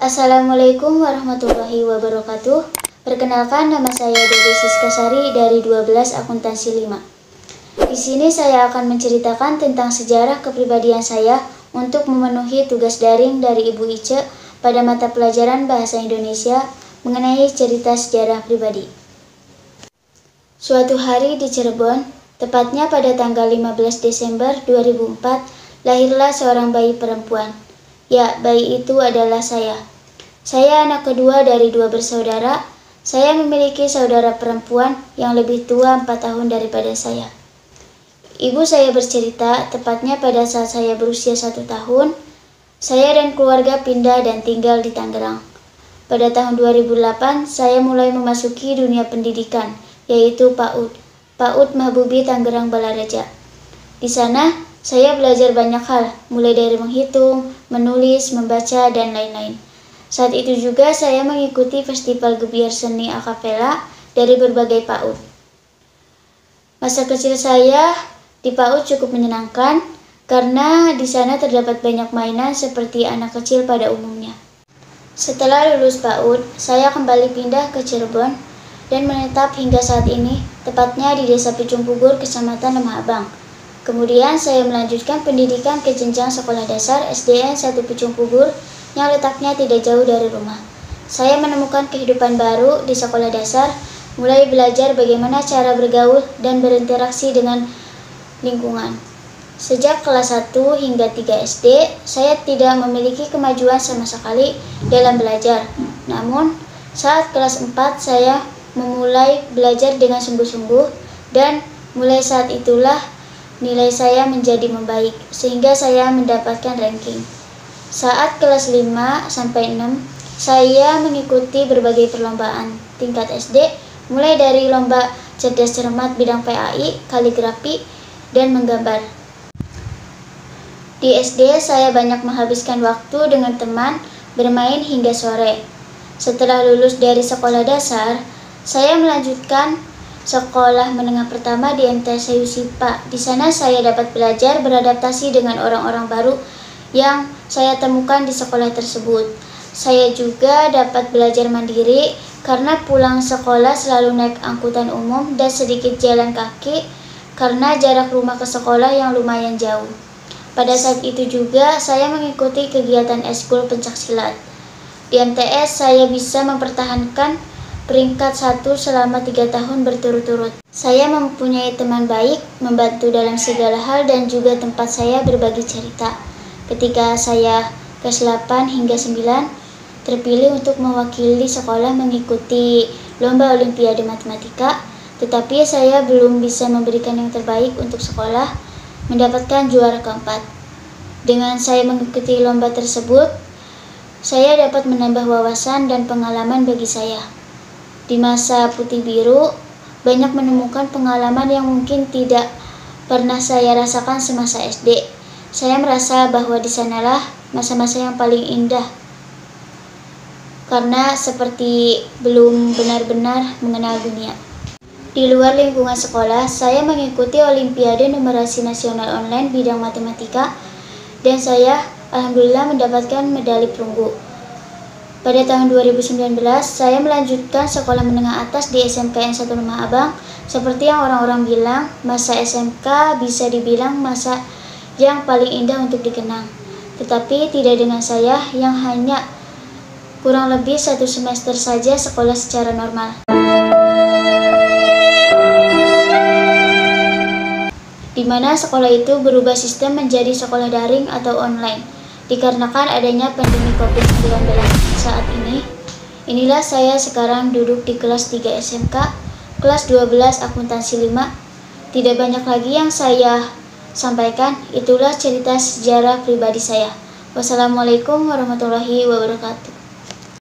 Assalamualaikum warahmatullahi wabarakatuh. Perkenalkan, nama saya Dede Siskasari dari 12 Akuntansi 5. Di sini saya akan menceritakan tentang sejarah kepribadian saya untuk memenuhi tugas daring dari Ibu Ice pada mata pelajaran Bahasa Indonesia mengenai cerita sejarah pribadi. Suatu hari di Cirebon, tepatnya pada tanggal 15 Desember 2004, lahirlah seorang bayi perempuan. Ya, bayi itu adalah saya. Saya anak kedua dari 2 bersaudara. Saya memiliki saudara perempuan yang lebih tua 4 tahun daripada saya. Ibu saya bercerita, tepatnya pada saat saya berusia 1 tahun, saya dan keluarga pindah dan tinggal di Tangerang. Pada tahun 2008, saya mulai memasuki dunia pendidikan, yaitu PAUD Mahbubi Tangerang Balaraja. Di sana, saya belajar banyak hal, mulai dari menghitung, menulis, membaca, dan lain-lain. Saat itu juga saya mengikuti festival gebiar seni akapela dari berbagai PAUD. Masa kecil saya di PAUD cukup menyenangkan karena di sana terdapat banyak mainan seperti anak kecil pada umumnya. Setelah lulus PAUD, saya kembali pindah ke Cirebon dan menetap hingga saat ini, tepatnya di Desa Pucung Pugur, Kecamatan Lemah Abang. Kemudian saya melanjutkan pendidikan ke jenjang sekolah dasar SDN 1 Pucung Pugur yang letaknya tidak jauh dari rumah. Saya menemukan kehidupan baru di sekolah dasar, mulai belajar bagaimana cara bergaul dan berinteraksi dengan lingkungan. Sejak kelas 1 hingga 3 SD, saya tidak memiliki kemajuan sama sekali dalam belajar. Namun, saat kelas 4 saya memulai belajar dengan sungguh-sungguh dan mulai saat itulah nilai saya menjadi membaik sehingga saya mendapatkan ranking. Saat kelas 5 sampai 6, saya mengikuti berbagai perlombaan tingkat SD, mulai dari lomba cerdas cermat bidang PAI, kaligrafi, dan menggambar. Di SD, saya banyak menghabiskan waktu dengan teman, bermain hingga sore. Setelah lulus dari sekolah dasar, saya melanjutkan sekolah menengah pertama di MTS Sayusipa. Di sana saya dapat belajar beradaptasi dengan orang-orang baru yang saya temukan di sekolah tersebut. Saya juga dapat belajar mandiri karena pulang sekolah selalu naik angkutan umum dan sedikit jalan kaki karena jarak rumah ke sekolah yang lumayan jauh. Pada saat itu juga saya mengikuti kegiatan eskul pencaksilat. Di MTS saya bisa mempertahankan peringkat 1 selama 3 tahun berturut-turut. Saya mempunyai teman baik, membantu dalam segala hal, dan juga tempat saya berbagi cerita. Ketika saya kelas 8 hingga 9, terpilih untuk mewakili sekolah mengikuti lomba olimpiade matematika, tetapi saya belum bisa memberikan yang terbaik untuk sekolah, mendapatkan juara keempat. Dengan saya mengikuti lomba tersebut, saya dapat menambah wawasan dan pengalaman bagi saya. Di masa putih biru, banyak menemukan pengalaman yang mungkin tidak pernah saya rasakan semasa SD. Saya merasa bahwa di sanalah masa-masa yang paling indah, karena seperti belum benar-benar mengenal dunia. Di luar lingkungan sekolah, saya mengikuti Olimpiade Numerasi Nasional Online bidang matematika, dan saya alhamdulillah mendapatkan medali perunggu. Pada tahun 2019, saya melanjutkan sekolah menengah atas di SMKN 1 Lemah Abang. Seperti yang orang-orang bilang, masa SMK bisa dibilang masa yang paling indah untuk dikenang. Tetapi tidak dengan saya yang hanya kurang lebih 1 semester saja sekolah secara normal. Di mana sekolah itu berubah sistem menjadi sekolah daring atau online, dikarenakan adanya pandemi COVID-19 saat ini. Inilah saya sekarang duduk di kelas 3 SMK, kelas 12 Akuntansi 5. Tidak banyak lagi yang saya sampaikan, itulah cerita sejarah pribadi saya. Wassalamualaikum warahmatullahi wabarakatuh.